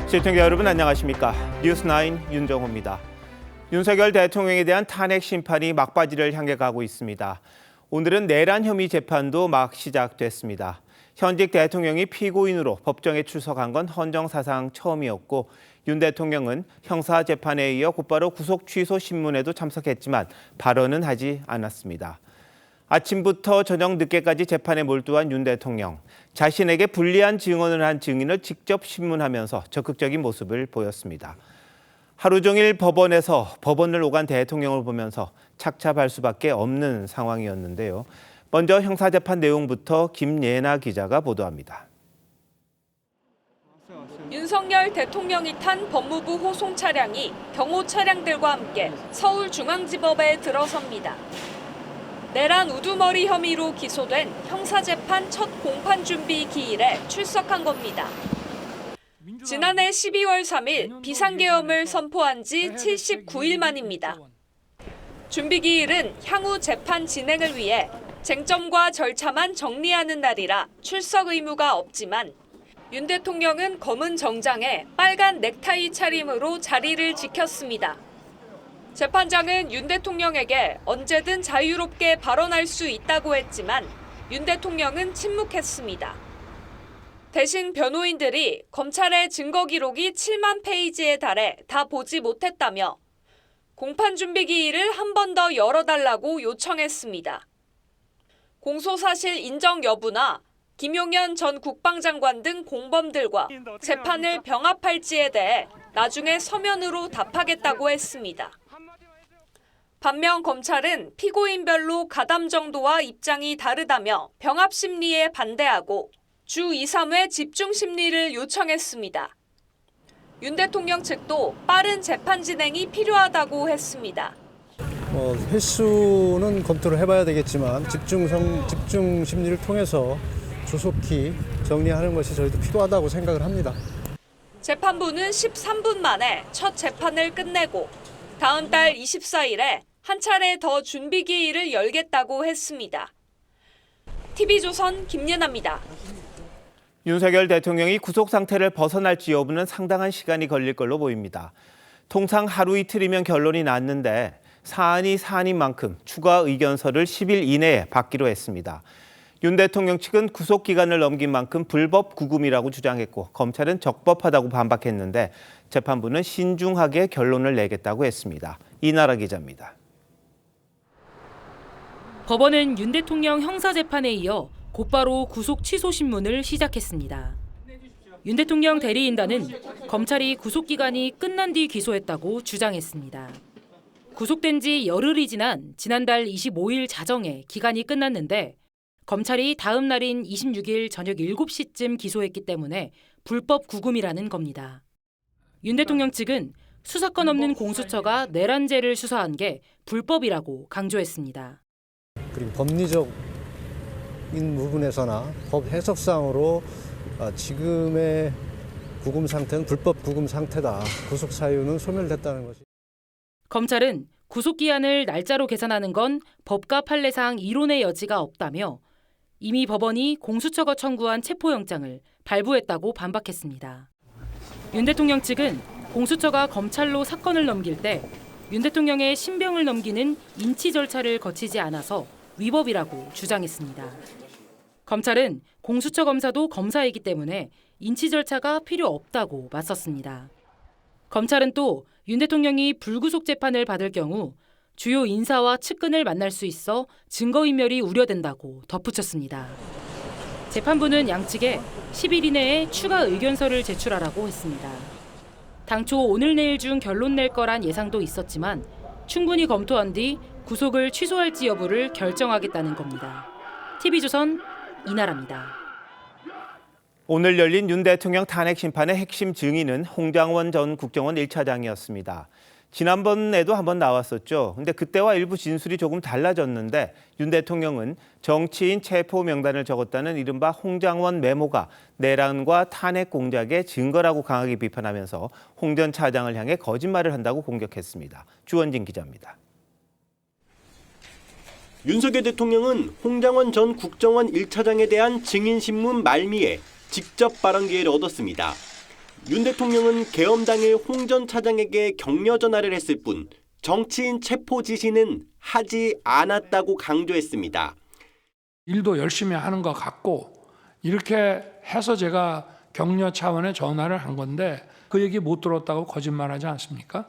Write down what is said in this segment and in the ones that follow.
시청자 여러분 안녕하십니까? 뉴스9 윤정호입니다. 윤석열 대통령에 대한 탄핵 심판이 막바지를 향해 가고 있습니다. 오늘은 내란 혐의 재판도 막 시작됐습니다. 현직 대통령이 피고인으로 법정에 출석한 건 헌정사상 처음이었고 윤 대통령은 형사재판에 이어 곧바로 구속 취소 신문에도 참석했지만 발언은 하지 않았습니다. 아침부터 저녁 늦게까지 재판에 몰두한 윤 대통령. 자신에게 불리한 증언을 한 증인을 직접 신문하면서 적극적인 모습을 보였습니다. 하루 종일 법원에서 법원을 오간 대통령을 보면서 착잡할 수밖에 없는 상황이었는데요. 먼저 형사재판 내용부터 김예나 기자가 보도합니다. 윤석열 대통령이 탄 법무부 호송 차량이 경호 차량들과 함께 서울중앙지법에 들어섭니다. 내란 우두머리 혐의로 기소된 형사재판 첫 공판 준비 기일에 출석한 겁니다. 지난해 12월 3일 비상계엄을 선포한 지 79일 만입니다. 준비 기일은 향후 재판 진행을 위해 쟁점과 절차만 정리하는 날이라 출석 의무가 없지만 윤 대통령은 검은 정장에 빨간 넥타이 차림으로 자리를 지켰습니다. 재판장은 윤 대통령에게 언제든 자유롭게 발언할 수 있다고 했지만 윤 대통령은 침묵했습니다. 대신 변호인들이 검찰의 증거 기록이 7만 페이지에 달해 다 보지 못했다며 공판 준비 기일을 한 번 더 열어달라고 요청했습니다. 공소사실 인정 여부나 김용현 전 국방장관 등 공범들과 재판을 병합할지에 대해 나중에 서면으로 답하겠다고 했습니다. 반면 검찰은 피고인별로 가담 정도와 입장이 다르다며 병합 심리에 반대하고 주 2, 3회 집중 심리를 요청했습니다. 윤 대통령 측도 빠른 재판 진행이 필요하다고 했습니다. 횟수는 검토를 해봐야 되겠지만 집중 심리를 통해서 조속히 정리하는 것이 저희도 필요하다고 생각을 합니다. 재판부는 13분 만에 첫 재판을 끝내고 다음 달 24일에 한 차례 더 준비 기일을 열겠다고 했습니다. TV조선 김예나입니다. 윤석열 대통령이 구속 상태를 벗어날지 여부는 상당한 시간이 걸릴 걸로 보입니다. 통상 하루 이틀이면 결론이 났는데 사안이 사안인 만큼 추가 의견서를 10일 이내에 받기로 했습니다. 윤 대통령 측은 구속 기간을 넘긴 만큼 불법 구금이라고 주장했고 검찰은 적법하다고 반박했는데 재판부는 신중하게 결론을 내겠다고 했습니다. 이나라 기자입니다. 법원은 윤 대통령 형사재판에 이어 곧바로 구속 취소 신문을 시작했습니다. 윤 대통령 대리인단은 검찰이 구속기간이 끝난 뒤 기소했다고 주장했습니다. 구속된 지 열흘이 지난 지난달 25일 자정에 기간이 끝났는데 검찰이 다음 날인 26일 저녁 7시쯤 기소했기 때문에 불법 구금이라는 겁니다. 윤 대통령 측은 수사권 없는 공수처가 내란죄를 수사한 게 불법이라고 강조했습니다. 그리고 법리적인 부분에서나 법 해석상으로 지금의 구금 상태는 불법 구금 상태다. 구속 사유는 소멸됐다는 것이. 검찰은 구속기한을 날짜로 계산하는 건 법과 판례상 이론의 여지가 없다며 이미 법원이 공수처가 청구한 체포영장을 발부했다고 반박했습니다. 윤 대통령 측은 공수처가 검찰로 사건을 넘길 때 윤 대통령의 신병을 넘기는 인치 절차를 거치지 않아서 위법이라고 주장했습니다. 검찰은 공수처 검사도 검사이기 때문에 인치 절차가 필요 없다고 맞섰습니다. 검찰은 또 윤 대통령이 불구속 재판을 받을 경우 주요 인사와 측근을 만날 수 있어 증거인멸이 우려된다고 덧붙였습니다. 재판부는 양측에 10일 이내에 추가 의견서를 제출하라고 했습니다. 당초 오늘 내일 중 결론 낼 거란 예상도 있었지만 충분히 검토한 뒤 구속을 취소할지 여부를 결정하겠다는 겁니다. TV조선 이나라입니다. 오늘 열린 윤 대통령 탄핵 심판의 핵심 증인은 홍장원 전 국정원 1차장이었습니다. 지난번에도 한번 나왔었죠. 근데 그때와 일부 진술이 조금 달라졌는데 윤 대통령은 정치인 체포 명단을 적었다는 이른바 홍장원 메모가 내란과 탄핵 공작의 증거라고 강하게 비판하면서 홍 전 차장을 향해 거짓말을 한다고 공격했습니다. 주원진 기자입니다. 윤석열 대통령은 홍장원 전 국정원 1차장에 대한 증인신문 말미에 직접 발언 기회를 얻었습니다. 윤 대통령은 계엄 당일 홍 전 차장에게 격려 전화를 했을 뿐 정치인 체포 지시는 하지 않았다고 강조했습니다. 일도 열심히 하는 것 같고 이렇게 해서 제가 격려 차원의 전화를 한 건데 그 얘기 못 들었다고 거짓말하지 않습니까?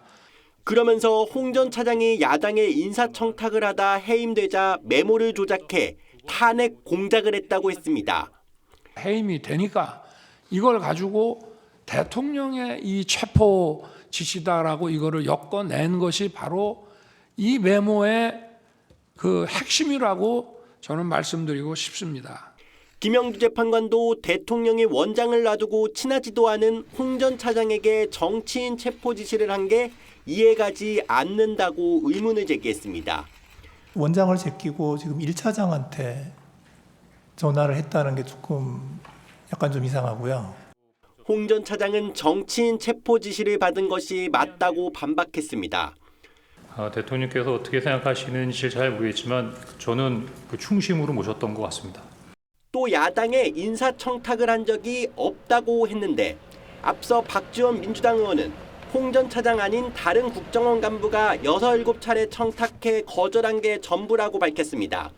그러면서 홍 전 차장이 야당에 인사청탁을 하다 해임되자 메모를 조작해 탄핵 공작을 했다고 했습니다. 해임이 되니까 이걸 가지고 대통령의 이 체포 지시다라고 이거를 엮어낸 것이 바로 이 메모의 그 핵심이라고 저는 말씀드리고 싶습니다. 김영두 재판관도 대통령이 원장을 놔두고 친하지도 않은 홍 전 차장에게 정치인 체포 지시를 한 게 이해가지 않는다고 의문을 제기했습니다. 원장을 제끼고 지금 1차장한테 전화를 했다는 게 조금 약간 좀 이상하고요. 홍 전 차장은 정치인 체포 지시를 받은 것이 맞다고 반박했습니다. 대통령께서 어떻게 생각하시는지 잘 모르겠지만 저는 충심으로 모셨던 것 같습니다. 또 야당에 인사청탁을 한 적이 없다고 했는데 앞서 박지원 민주당 의원은 홍 전 차장 아닌 다른 국정원 간부가 6, 7차례 청탁해 거절한 게 전부라고 밝혔습니다.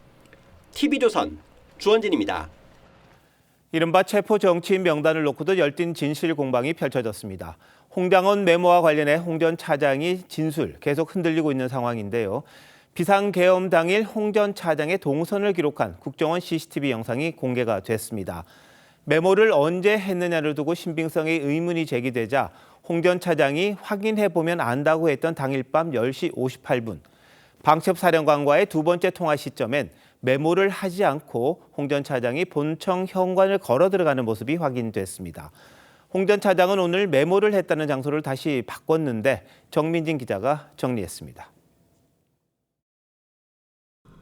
TV조선 주원진입니다. 이른바 체포 정치인 명단을 놓고도 열띤 진실 공방이 펼쳐졌습니다. 홍장원 메모와 관련해 홍 전 차장이 진술 계속 흔들리고 있는 상황인데요. 비상계엄 당일 홍 전 차장의 동선을 기록한 국정원 CCTV 영상이 공개가 됐습니다. 메모를 언제 했느냐를 두고 신빙성의 의문이 제기되자 홍 전 차장이 확인해보면 안다고 했던 당일 밤 10시 58분. 방첩사령관과의 두 번째 통화 시점엔 메모를 하지 않고 홍 전 차장이 본청 현관을 걸어 들어가는 모습이 확인됐습니다. 홍 전 차장은 오늘 메모를 했다는 장소를 다시 바꿨는데 정민진 기자가 정리했습니다.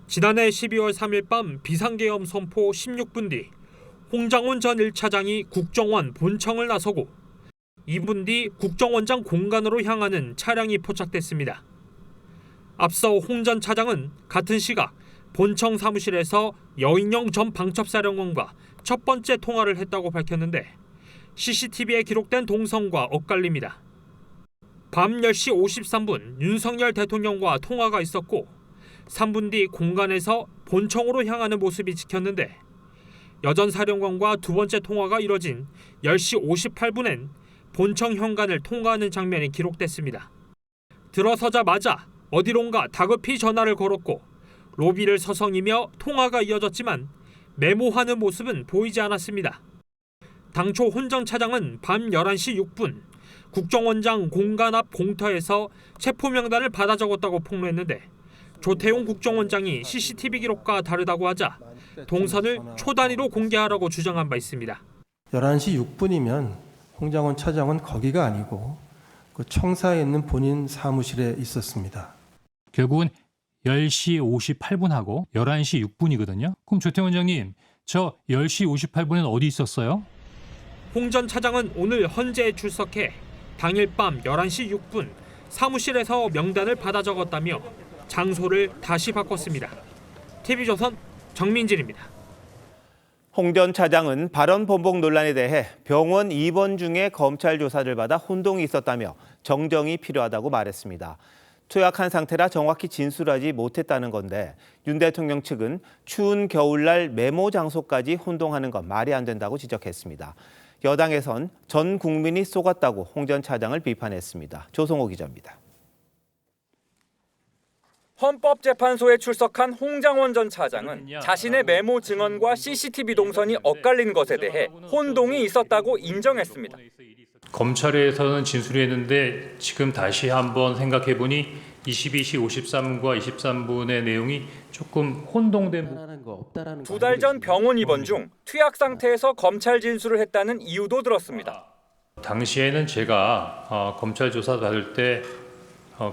지난해 12월 3일 밤 비상계엄 선포 16분 뒤 홍장원 전 1차장이 국정원 본청을 나서고 2분 뒤 국정원장 공간으로 향하는 차량이 포착됐습니다. 앞서 홍 전 차장은 같은 시각 본청 사무실에서 여인영 전 방첩사령관과 첫 번째 통화를 했다고 밝혔는데 CCTV에 기록된 동선과 엇갈립니다. 밤 10시 53분 윤석열 대통령과 통화가 있었고 3분 뒤 공간에서 본청으로 향하는 모습이 찍혔는데 여전 사령관과 두 번째 통화가 이뤄진 10시 58분엔 본청 현관을 통과하는 장면이 기록됐습니다. 들어서자마자 어디론가 다급히 전화를 걸었고 로비를 서성이며 통화가 이어졌지만 메모하는 모습은 보이지 않았습니다. 당초 홍 전 차장은 밤 11시 6분 국정원장 공간 앞 공터에서 체포 명단을 받아 적었다고 폭로했는데 조태용 국정원장이 CCTV 기록과 다르다고 하자 동선을 초단위로 공개하라고 주장한 바 있습니다. 11시 6분이면 홍장원 차장은 거기가 아니고 그 청사에 있는 본인 사무실에 있었습니다. 결국은 10시 58분하고 11시 6분이거든요. 그럼 조태용 원장님, 저 10시 58분엔 어디 있었어요? 홍 전 차장은 오늘 헌재에 출석해 당일 밤 11시 6분 사무실에서 명단을 받아 적었다며 장소를 다시 바꿨습니다. TV조선 정민진입니다. 홍 전 차장은 발언 번복 논란에 대해 병원 입원 중에 검찰 조사를 받아 혼동이 있었다며 정정이 필요하다고 말했습니다. 투약한 상태라 정확히 진술하지 못했다는 건데 윤 대통령 측은 추운 겨울날 메모 장소까지 혼동하는 건 말이 안 된다고 지적했습니다. 여당에선 전 국민이 속았다고 홍 전 차장을 비판했습니다. 조성호 기자입니다. 헌법재판소에 출석한 홍장원 전 차장은 자신의 메모 증언과 CCTV 동선이 엇갈린 것에 대해 혼동이 있었다고 인정했습니다. 검찰에서는 진술했는데 지금 다시 한번 생각해보니 22시 53분과 23분의 내용이 조금 혼동된 부분. 2달 전 병원 입원 중 투약 상태에서 검찰 진술을 했다는 이유도 들었습니다. 당시에는 제가 검찰 조사 받을 때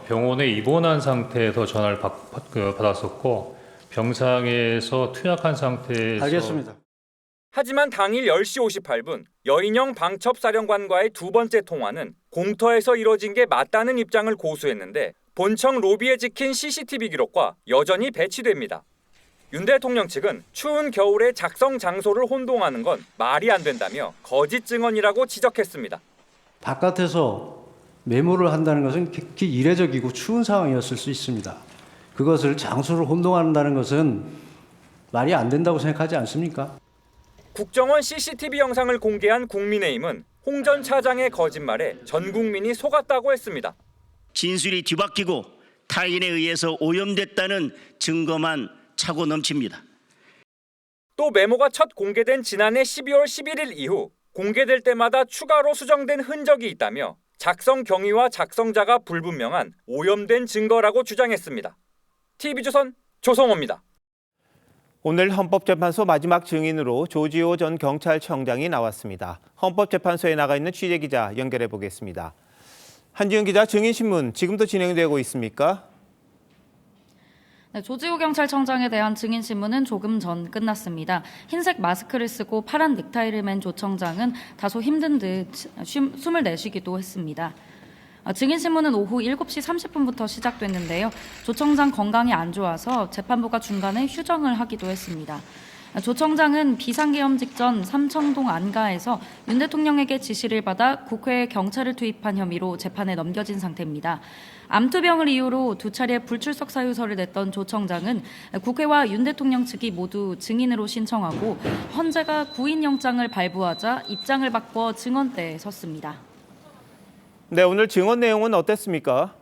병원에 입원한 상태에서 전화를 받았었고 병상에서 투약한 상태에서. 알겠습니다. 하지만 당일 10시 58분 여인영 방첩사령관과의 두 번째 통화는 공터에서 이뤄진 게 맞다는 입장을 고수했는데 본청 로비에 찍힌 CCTV 기록과 여전히 배치됩니다. 윤 대통령 측은 추운 겨울에 작성 장소를 혼동하는 건 말이 안 된다며 거짓 증언이라고 지적했습니다. 바깥에서 메모를 한다는 것은 극히 이례적이고 추운 상황이었을 수 있습니다. 그것을 장소를 혼동한다는 것은 말이 안 된다고 생각하지 않습니까? 국정원 CCTV 영상을 공개한 국민의힘은 홍 전 차장의 거짓말에 전 국민이 속았다고 했습니다. 진술이 뒤바뀌고 타인에 의해서 오염됐다는 증거만 차고 넘칩니다. 또 메모가 첫 공개된 지난해 12월 11일 이후 공개될 때마다 추가로 수정된 흔적이 있다며 작성 경위와 작성자가 불분명한 오염된 증거라고 주장했습니다. TV조선 조성호입니다. 오늘 헌법재판소 마지막 증인으로 조지호 전 경찰청장이 나왔습니다. 헌법재판소에 나가 있는 취재기자 연결해 보겠습니다. 한지은 기자, 증인신문 지금도 진행되고 있습니까? 네, 조지호 경찰청장에 대한 증인신문은 조금 전 끝났습니다. 흰색 마스크를 쓰고 파란 넥타이를 맨 조 청장은 다소 힘든 듯 숨을 내쉬기도 했습니다. 증인신문은 오후 7시 30분부터 시작됐는데요. 조 청장 건강이 안 좋아서 재판부가 중간에 휴정을 하기도 했습니다. 조 청장은 비상계엄 직전 삼청동 안가에서 윤 대통령에게 지시를 받아 국회에 경찰을 투입한 혐의로 재판에 넘겨진 상태입니다. 암투병을 이유로 2차례 불출석 사유서를 냈던 조 청장은 국회와 윤 대통령 측이 모두 증인으로 신청하고 헌재가 구인영장을 발부하자 입장을 바꿔 증언대에 섰습니다. 네, 오늘 증언 내용은 어땠습니까?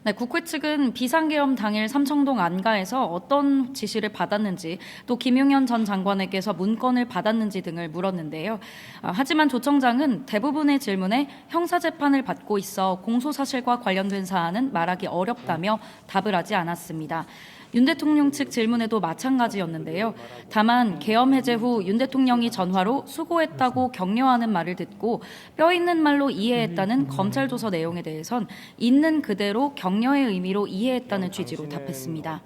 네, 국회 측은 비상계엄 당일 삼청동 안가에서 어떤 지시를 받았는지 또 김용현 전 장관에게서 문건을 받았는지 등을 물었는데요. 하지만 조 청장은 대부분의 질문에 형사재판을 받고 있어 공소사실과 관련된 사안은 말하기 어렵다며 답을 하지 않았습니다. 윤 대통령 측 질문에도 마찬가지였는데요. 다만 계엄 해제 후 윤 대통령이 전화로 수고했다고 격려하는 말을 듣고 뼈 있는 말로 이해했다는 검찰 조서 내용에 대해선 있는 그대로 격려의 의미로 이해했다는 취지로 답했습니다.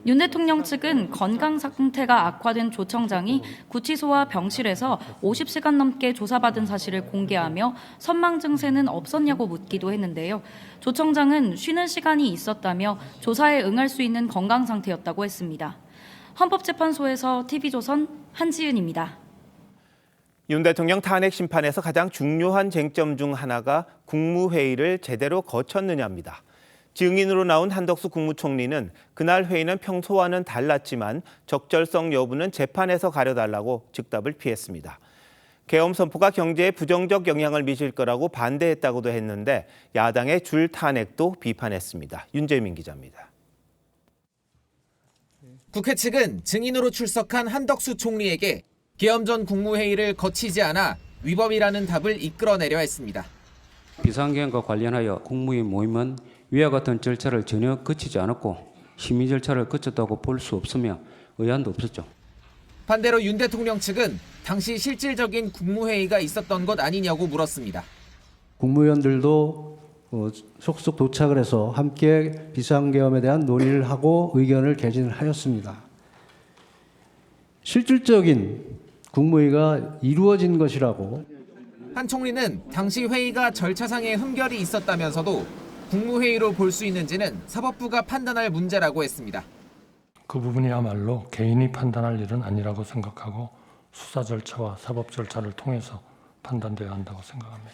윤 대통령 측은 건강 상태가 악화된 조 청장이 구치소와 병실에서 50시간 넘게 조사받은 사실을 공개하며 선망 증세는 없었냐고 묻기도 했는데요. 조 청장은 쉬는 시간이 있었다며 조사에 응할 수 있는 건강 상태였다고 했습니다. 헌법재판소에서 TV조선 한지은입니다. 윤 대통령 탄핵 심판에서 가장 중요한 쟁점 중 하나가 국무회의를 제대로 거쳤느냐입니다. 증인으로 나온 한덕수 국무총리는 그날 회의는 평소와는 달랐지만 적절성 여부는 재판에서 가려달라고 즉답을 피했습니다. 계엄 선포가 경제에 부정적 영향을 미칠 거라고 반대했다고도 했는데 야당의 줄 탄핵도 비판했습니다. 윤재민 기자입니다. 국회 측은 증인으로 출석한 한덕수 총리에게 계엄 전 국무회의를 거치지 않아 위법이라는 답을 이끌어내려 했습니다. 비상계엄과 관련하여 국무회의 모임은 위와 같은 절차를 전혀 거치지 않았고 심의 절차를 거쳤다고 볼 수 없으며 의안도 없었죠. 반대로 윤 대통령 측은 당시 실질적인 국무회의가 있었던 것 아니냐고 물었습니다. 국무위원들도 속속 도착을 해서 함께 비상계엄에 대한 논의를 하고 의견을 개진을 하였습니다. 실질적인 국무회의가 이루어진 것이라고. 한 총리는 당시 회의가 절차상의 흠결이 있었다면서도 국무회의로 볼 수 있는지는 사법부가 판단할 문제라고 했습니다. 그 부분이야말로 개인이 판단할 일은 아니라고 생각하고 수사 절차와 사법 절차를 통해서 판단돼야 한다고 생각합니다.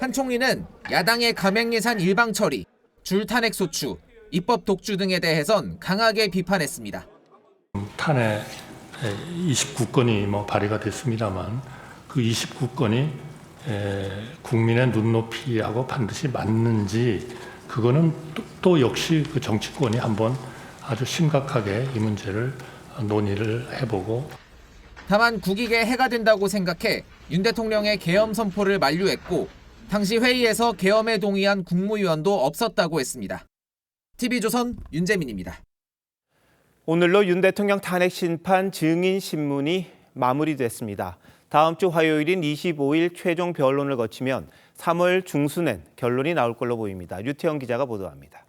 한 총리는 야당의 감행 예산 일방 처리, 줄 탄핵 소추, 입법 독주 등에 대해선 강하게 비판했습니다. 탄핵 29건이 발의가 됐습니다만 그 29건이 국민의 눈높이하고 반드시 맞는지 그거는 또 역시 그 정치권이 한번 아주 심각하게 이 문제를 논의를 해보고. 다만 국익에 해가 된다고 생각해 윤 대통령의 계엄 선포를 만류했고 당시 회의에서 계엄에 동의한 국무위원도 없었다고 했습니다. TV조선 윤재민입니다. 오늘로 윤 대통령 탄핵 심판 증인 신문이 마무리됐습니다. 다음 주 화요일인 25일 최종 변론을 거치면 3월 중순엔 결론이 나올 걸로 보입니다. 류태영 기자가 보도합니다.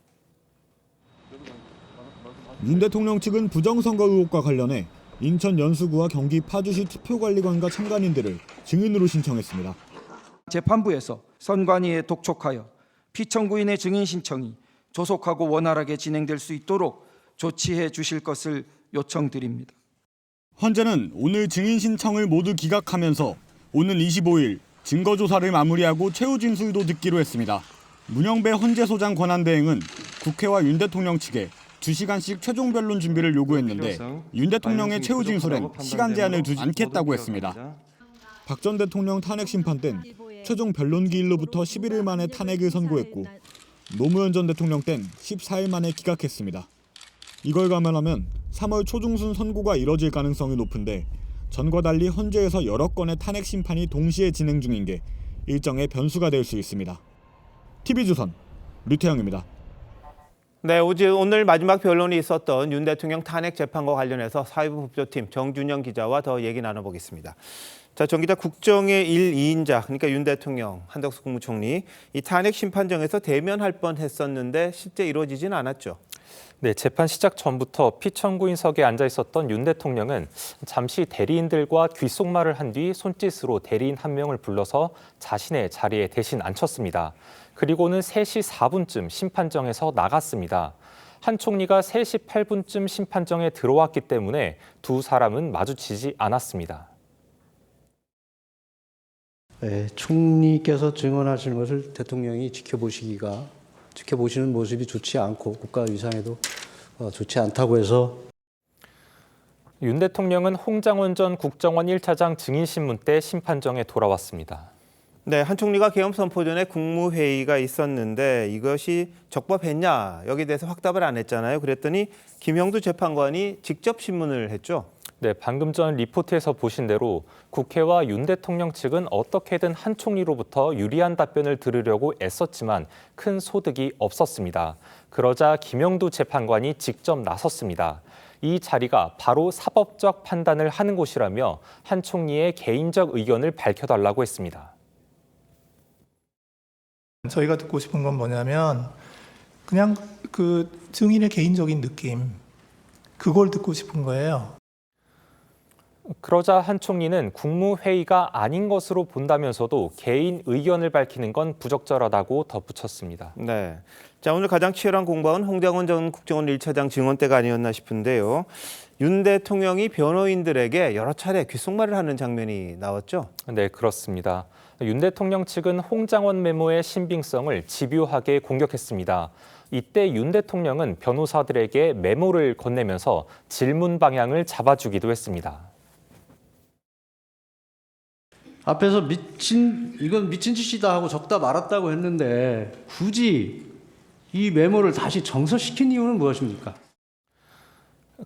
윤 대통령 측은 부정선거 의혹과 관련해 인천 연수구와 경기 파주시 투표관리관과 참관인들을 증인으로 신청했습니다. 재판부에서 선관위에 독촉하여 피청구인의 증인 신청이 조속하고 원활하게 진행될 수 있도록 조치해 주실 것을 요청드립니다. 헌재는 오늘 증인 신청을 모두 기각하면서 오는 25일 증거 조사를 마무리하고 최후 진술도 듣기로 했습니다. 문영배 헌재소장 권한대행은 국회와 윤 대통령 측에 2시간씩 최종 변론 준비를 요구했는데 윤 대통령의 최후 진술엔 시간 제한을 두지 않겠다고 했습니다. 박 전 대통령 탄핵 심판 땐 최종 변론 기일로부터 11일 만에 탄핵을 선고했고 노무현 전 대통령 땐 14일 만에 기각했습니다. 이걸 감안하면 3월 초중순 선고가 이뤄질 가능성이 높은데 전과 달리 헌재에서 여러 건의 탄핵 심판이 동시에 진행 중인 게 일정의 변수가 될 수 있습니다. TV조선 류태영입니다. 네, 오늘 마지막 변론이 있었던 윤 대통령 탄핵 재판과 관련해서 사회부 법조팀 정준영 기자와 더 얘기 나눠보겠습니다. 자, 정 기자, 국정의 1~2인자, 그러니까 윤 대통령, 한덕수 국무총리, 이 탄핵 심판정에서 대면할 뻔했었는데 실제 이루어지진 않았죠. 네, 재판 시작 전부터 피청구인석에 앉아 있었던 윤 대통령은 잠시 대리인들과 귓속말을 한 뒤 손짓으로 대리인 한 명을 불러서 자신의 자리에 대신 앉혔습니다. 그리고는 3시 4분쯤 심판정에서 나갔습니다. 한 총리가 3시 8분쯤 심판정에 들어왔기 때문에 두 사람은 마주치지 않았습니다. 네, 총리께서 증언하시는 것을 대통령이 지켜보시는 모습이 좋지 않고 국가 위상에도 좋지 않다고 해서 윤 대통령은 홍장원 전 국정원 1차장 증인신문 때 심판정에 돌아왔습니다. 네, 한 총리가 계엄 선포 전에 국무회의가 있었는데 이것이 적법했냐 여기에 대해서 확답을 안 했잖아요. 그랬더니 김형두 재판관이 직접 신문을 했죠. 네, 방금 전 리포트에서 보신 대로 국회와 윤 대통령 측은 어떻게든 한 총리로부터 유리한 답변을 들으려고 애썼지만 큰 소득이 없었습니다. 그러자 김형두 재판관이 직접 나섰습니다. 이 자리가 바로 사법적 판단을 하는 곳이라며 한 총리의 개인적 의견을 밝혀달라고 했습니다. 저희가 듣고 싶은 건 뭐냐면 그냥 그 증인의 개인적인 느낌, 그걸 듣고 싶은 거예요. 그러자 한 총리는 국무회의가 아닌 것으로 본다면서도 개인 의견을 밝히는 건 부적절하다고 덧붙였습니다. 네, 자, 오늘 가장 치열한 공방은 홍장원 전 국정원 1차장 증언 때가 아니었나 싶은데요. 윤 대통령이 변호인들에게 여러 차례 귓속말을 하는 장면이 나왔죠? 네, 그렇습니다. 윤 대통령 측은 홍장원 메모의 신빙성을 집요하게 공격했습니다. 이때 윤 대통령은 변호사들에게 메모를 건네면서 질문 방향을 잡아주기도 했습니다. 앞에서 이건 미친 짓이다 하고 적다 말았다고 했는데 굳이 이 메모를 다시 정서시킨 이유는 무엇입니까?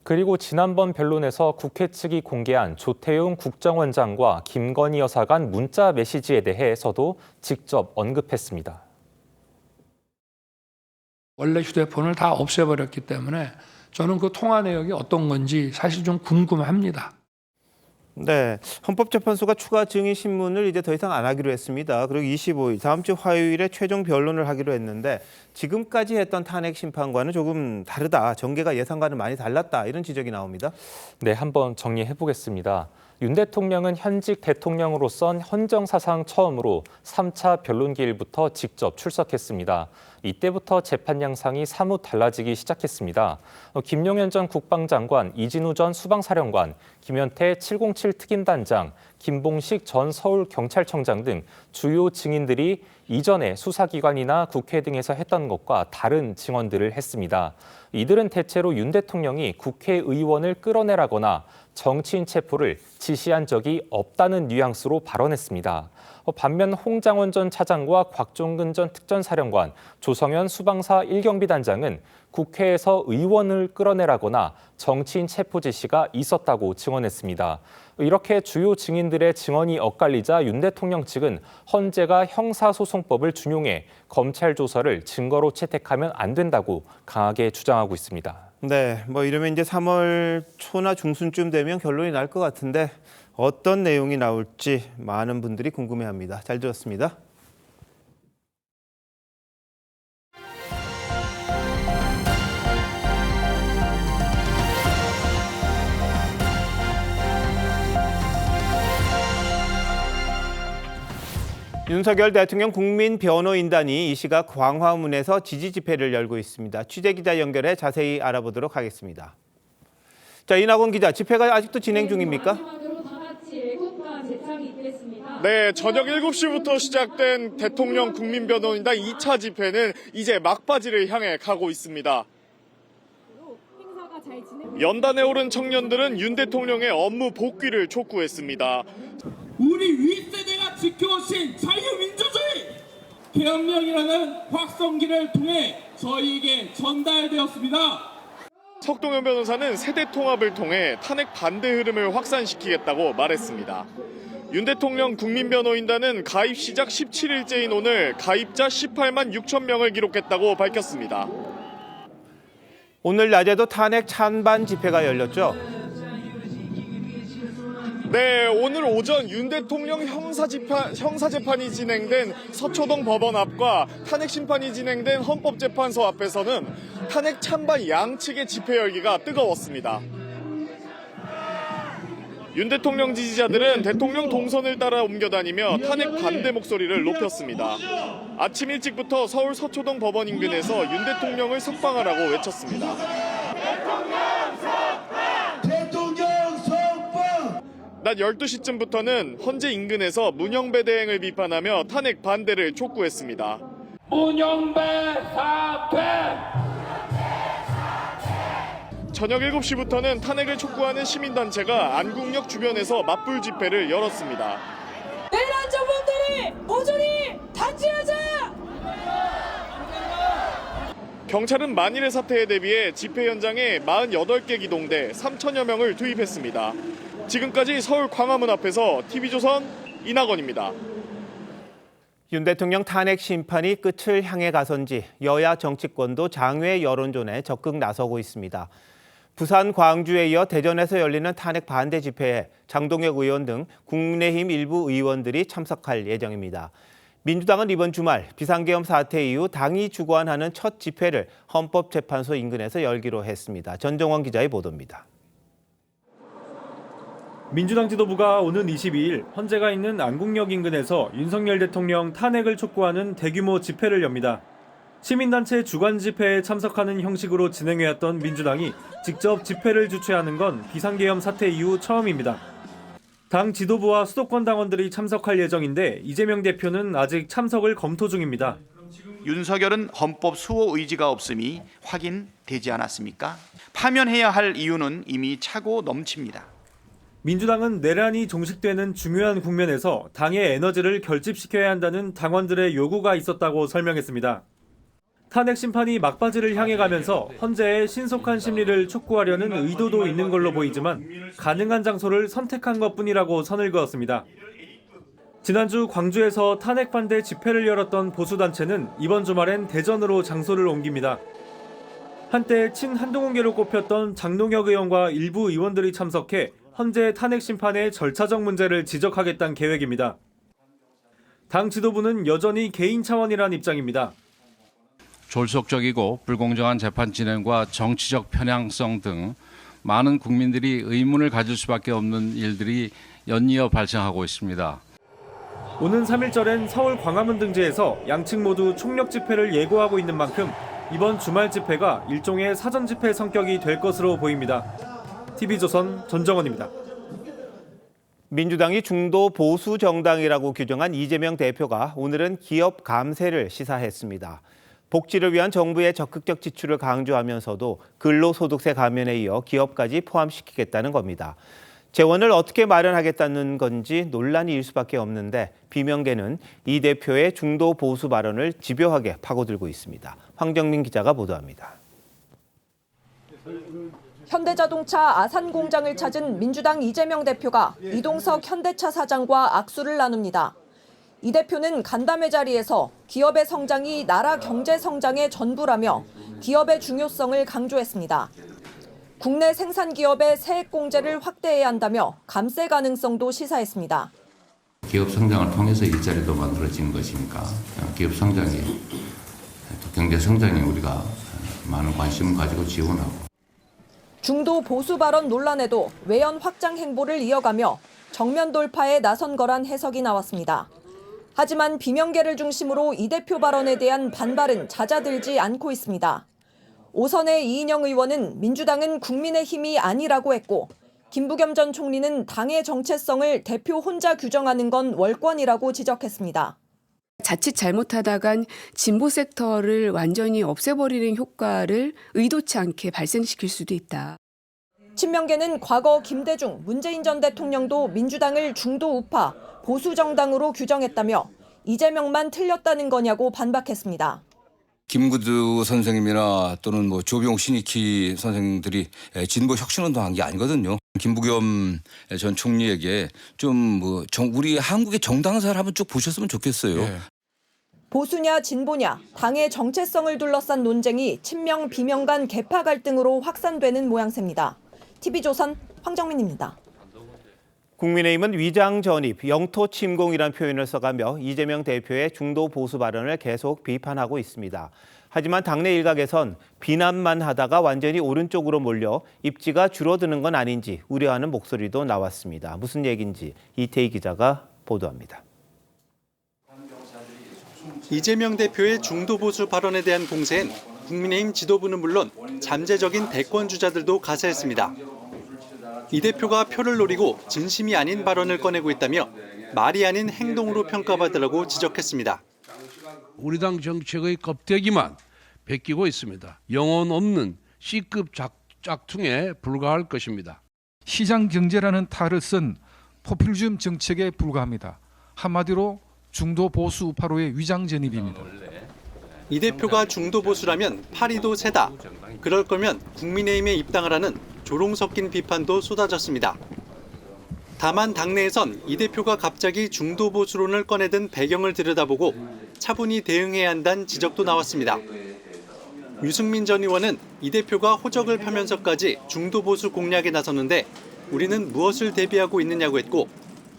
그리고 지난번 변론에서 국회 측이 공개한 조태용 국정원장과 김건희 여사 간 문자 메시지에 대해서도 직접 언급했습니다. 원래 휴대폰을 다 없애버렸기 때문에 저는 그 통화 내역이 어떤 건지 사실 좀 궁금합니다. 네, 헌법재판소가 추가 증인 신문을 이제 더 이상 안 하기로 했습니다. 그리고 25일, 다음 주 화요일에 최종 변론을 하기로 했는데 지금까지 했던 탄핵 심판과는 조금 다르다, 전개가 예상과는 많이 달랐다, 이런 지적이 나옵니다. 네, 한번 정리해 보겠습니다. 윤 대통령은 현직 대통령으로선 헌정사상 처음으로 3차 변론기일부터 직접 출석했습니다. 이때부터 재판 양상이 사뭇 달라지기 시작했습니다. 김용현 전 국방장관, 이진우 전 수방사령관, 김현태 707 특임단장, 김봉식 전 서울경찰청장 등 주요 증인들이 이전에 수사기관이나 국회 등에서 했던 것과 다른 증언들을 했습니다. 이들은 대체로 윤 대통령이 국회의원을 끌어내라거나 정치인 체포를 지시한 적이 없다는 뉘앙스로 발언했습니다. 반면 홍장원 전 차장과 곽종근 전 특전사령관, 조성현 수방사 1경비단장은 국회에서 의원을 끌어내라거나 정치인 체포 지시가 있었다고 증언했습니다. 이렇게 주요 증인들의 증언이 엇갈리자 윤 대통령 측은 헌재가 형사소송법을 준용해 검찰 조서를 증거로 채택하면 안 된다고 강하게 주장하고 있습니다. 네, 이러면 이제 3월 초나 중순쯤 되면 결론이 날 것 같은데 어떤 내용이 나올지 많은 분들이 궁금해합니다. 잘 들었습니다. 윤석열 대통령 국민변호인단이 이 시각 광화문에서 지지 집회를 열고 있습니다. 취재기자 연결해 자세히 알아보도록 하겠습니다. 자, 이낙원 기자, 집회가 아직도 진행 중입니까? 네, 저녁 7시부터 시작된 대통령 국민변호인단 2차 집회는 이제 막바지를 향해 가고 있습니다. 연단에 오른 청년들은 윤 대통령의 업무 복귀를 촉구했습니다. 우리 윗세대가 지켜오신 자유민주주의 계엄령이라는 확성기를 통해 저희에게 전달되었습니다. 석동현 변호사는 세대 통합을 통해 탄핵 반대 흐름을 확산시키겠다고 말했습니다. 윤 대통령 국민변호인단은 가입 시작 17일째인 오늘 가입자 18만 6천 명을 기록했다고 밝혔습니다. 오늘 낮에도 탄핵 찬반 집회가 열렸죠. 네, 오늘 오전 윤 대통령 형사재판이 진행된 서초동 법원 앞과 탄핵 심판이 진행된 헌법재판소 앞에서는 탄핵 찬반 양측의 집회 열기가 뜨거웠습니다. 윤 대통령 지지자들은 대통령 동선을 따라 옮겨다니며 탄핵 반대 목소리를 높였습니다. 아침 일찍부터 서울 서초동 법원 인근에서 윤 대통령을 석방하라고 외쳤습니다. 낮 12시쯤부터는 헌재 인근에서 문영배 대행을 비판하며 탄핵 반대를 촉구했습니다. 문영배 사퇴! 저녁 7시부터는 탄핵을 촉구하는 시민단체가 안국역 주변에서 맞불 집회를 열었습니다. 내란 정권들이 모조리 단죄하자! 경찰은 만일의 사태에 대비해 집회 현장에 48개 기동대 3천여 명을 투입했습니다. 지금까지 서울 광화문 앞에서 TV조선 이낙원입니다. 윤 대통령 탄핵 심판이 끝을 향해 가선지 여야 정치권도 장외 여론전에 적극 나서고 있습니다. 부산, 광주에 이어 대전에서 열리는 탄핵 반대 집회에 장동혁 의원 등 국민의힘 일부 의원들이 참석할 예정입니다. 민주당은 이번 주말 비상계엄 사태 이후 당이 주관하는 첫 집회를 헌법재판소 인근에서 열기로 했습니다. 전정원 기자의 보도입니다. 민주당 지도부가 오는 22일 헌재가 있는 안국역 인근에서 윤석열 대통령 탄핵을 촉구하는 대규모 집회를 엽니다. 시민단체 주관 집회에 참석하는 형식으로 진행해왔던 민주당이 직접 집회를 주최하는 건 비상계엄 사태 이후 처음입니다. 당 지도부와 수도권 당원들이 참석할 예정인데 이재명 대표는 아직 참석을 검토 중입니다. 윤석열은 헌법 수호 의지가 없음이 확인되지 않았습니까? 파면해야 할 이유는 이미 차고 넘칩니다. 민주당은 내란이 종식되는 중요한 국면에서 당의 에너지를 결집시켜야 한다는 당원들의 요구가 있었다고 설명했습니다. 탄핵 심판이 막바지를 향해 가면서 헌재의 신속한 심리를 촉구하려는 의도도 있는 걸로 보이지만 가능한 장소를 선택한 것뿐이라고 선을 그었습니다. 지난주 광주에서 탄핵 반대 집회를 열었던 보수단체는 이번 주말엔 대전으로 장소를 옮깁니다. 한때 친한동훈계로 꼽혔던 장동혁 의원과 일부 의원들이 참석해 헌재 탄핵 심판의 절차적 문제를 지적하겠다는 계획입니다. 당 지도부는 여전히 개인 차원이란 입장입니다. 졸속적이고 불공정한 재판 진행과 정치적 편향성 등 많은 국민들이 의문을 가질 수밖에 없는 일들이 연이어 발생하고 있습니다. 오는 3일절엔 서울 광화문 등지에서 양측 모두 총력 집회를 예고하고 있는 만큼 이번 주말 집회가 일종의 사전 집회 성격이 될 것으로 보입니다. TV조선 전정원입니다. 민주당이 중도 보수 정당이라고 규정한 이재명 대표가 오늘은 기업 감세를 시사했습니다. 복지를 위한 정부의 적극적 지출을 강조하면서도 근로소득세 감면에 이어 기업까지 포함시키겠다는 겁니다. 재원을 어떻게 마련하겠다는 건지 논란이 일 수밖에 없는데 비명계는 이 대표의 중도 보수 발언을 집요하게 파고들고 있습니다. 황정민 기자가 보도합니다. 현대자동차 아산 공장을 찾은 민주당 이재명 대표가 이동석 현대차 사장과 악수를 나눕니다. 이 대표는 간담회 자리에서 기업의 성장이 나라 경제 성장의 전부라며 기업의 중요성을 강조했습니다. 국내 생산 기업의 세액 공제를 확대해야 한다며 감세 가능성도 시사했습니다. 기업 성장을 통해서 일자리도 만들어지는 것이니까 기업 성장이 경제 성장에 우리가 많은 관심을 가지고 지원하고. 중도 보수 발언 논란에도 외연 확장 행보를 이어가며 정면 돌파에 나선 거란 해석이 나왔습니다. 하지만 비명계를 중심으로 이 대표 발언에 대한 반발은 잦아들지 않고 있습니다. 오선의 이인영 의원은 민주당은 국민의힘이 아니라고 했고 김부겸 전 총리는 당의 정체성을 대표 혼자 규정하는 건 월권이라고 지적했습니다. 자칫 잘못하다간 진보 섹터를 완전히 없애버리는 효과를 의도치 않게 발생시킬 수도 있다. 친명계는 과거 김대중, 문재인 전 대통령도 민주당을 중도 우파, 보수 정당으로 규정했다며 이재명만 틀렸다는 거냐고 반박했습니다. 김구두 선생님이나 또는 조병옥 신익희 선생들이 진보 혁신운동한 게 아니거든요. 김부겸 전 총리에게 좀 우리 한국의 정당사를 한번 쭉 보셨으면 좋겠어요. 네. 보수냐 진보냐 당의 정체성을 둘러싼 논쟁이 친명 비명 간 계파 갈등으로 확산되는 모양새입니다. TV조선 황정민입니다. 국민의힘은 위장 전입, 영토 침공이란 표현을 써가며 이재명 대표의 중도 보수 발언을 계속 비판하고 있습니다. 하지만 당내 일각에선 비난만 하다가 완전히 오른쪽으로 몰려 입지가 줄어드는 건 아닌지 우려하는 목소리도 나왔습니다. 무슨 얘기인지 이태희 기자가 보도합니다. 이재명 대표의 중도 보수 발언에 대한 공세엔 국민의힘 지도부는 물론 잠재적인 대권 주자들도 가세했습니다. 이 대표가 표를 노리고 진심이 아닌 발언을 꺼내고 있다며 말이 아닌 행동으로 평가받으라고 지적했습니다. 우리 당 정책의 껍데기만 베끼고 있습니다. 영혼 없는 C급 짝퉁에 불과할 것입니다. 시장 경제라는 탈을 쓴 포퓰리즘 정책에 불과합니다. 한마디로 중도 보수 우파로의 위장 전입입니다. 이 대표가 중도 보수라면 파리도 세다. 그럴 거면 국민의힘에 입당하라는 조롱 섞인 비판도 쏟아졌습니다. 다만 당내에선 이 대표가 갑자기 중도 보수론을 꺼내든 배경을 들여다보고 차분히 대응해야 한다는 지적도 나왔습니다. 유승민 전 의원은 이 대표가 호적을 펴면서까지 중도 보수 공략에 나섰는데 우리는 무엇을 대비하고 있느냐고 했고,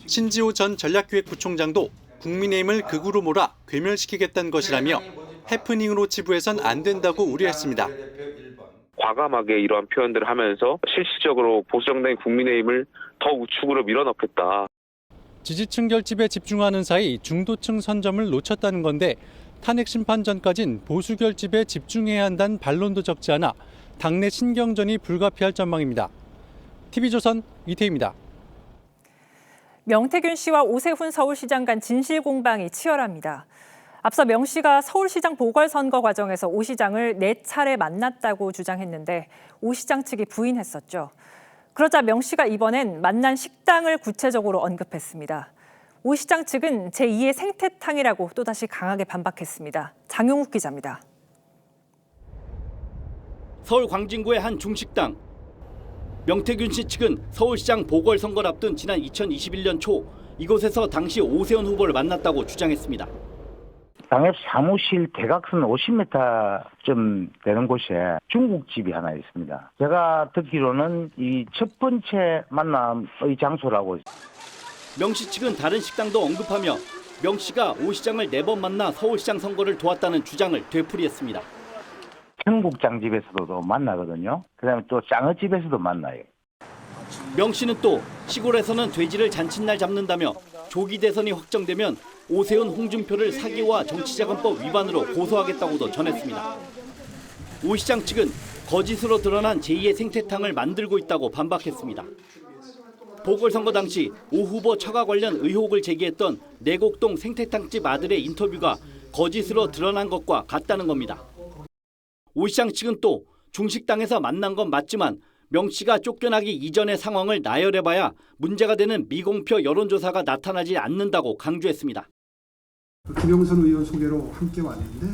신지호 전 전략기획부총장도 국민의힘을 극으로 몰아 괴멸시키겠다는 것이라며 해프닝으로 치부해선 안 된다고 우려했습니다. 과감하게 이러한 표현들을 하면서 실질적으로 보수정당인 국민의힘을 더 우측으로 밀어넣겠다. 지지층 결집에 집중하는 사이 중도층 선점을 놓쳤다는 건데 탄핵 심판 전까진 보수 결집에 집중해야 한다는 반론도 적지 않아 당내 신경전이 불가피할 전망입니다. TV조선 이태희입니다. 명태균 씨와 오세훈 서울시장 간 진실 공방이 치열합니다. 앞서 명 씨가 서울시장 보궐선거 과정에서 오 시장을 4차례 만났다고 주장했는데 오 시장 측이 부인했었죠. 그러자 명 씨가 이번엔 만난 식당을 구체적으로 언급했습니다. 오 시장 측은 제2의 생태탕이라고 또다시 강하게 반박했습니다. 장용욱 기자입니다. 서울 광진구의 한 중식당. 명태균 씨 측은 서울시장 보궐선거를 앞둔 지난 2021년 초 이곳에서 당시 오세훈 후보를 만났다고 주장했습니다. 당협 사무실 대각선 50m쯤 되는 곳에 중국집이 하나 있습니다. 제가 듣기로는 이 첫 번째 만남의 장소라고. 명 씨 측은 다른 식당도 언급하며 명 씨가 오 시장을 4번 만나 서울시장 선거를 도왔다는 주장을 되풀이했습니다. 청국장집에서도 만나거든요. 그다음에 또 짱어집에서도 만나요. 명 씨는 또 시골에서는 돼지를 잔칫날 잡는다며 조기 대선이 확정되면 오세훈 홍준표를 사기와 정치자금법 위반으로 고소하겠다고도 전했습니다. 오 시장 측은 거짓으로 드러난 제2의 생태탕을 만들고 있다고 반박했습니다. 보궐선거 당시 오 후보 처가 관련 의혹을 제기했던 내곡동 생태탕집 아들의 인터뷰가 거짓으로 드러난 것과 같다는 겁니다. 오 시장 측은 또 중식당에서 만난 건 맞지만 명 씨가 쫓겨나기 이전의 상황을 나열해봐야 문제가 되는 미공표 여론조사가 나타나지 않는다고 강조했습니다. 김영선 의원 소개로 함께 왔는데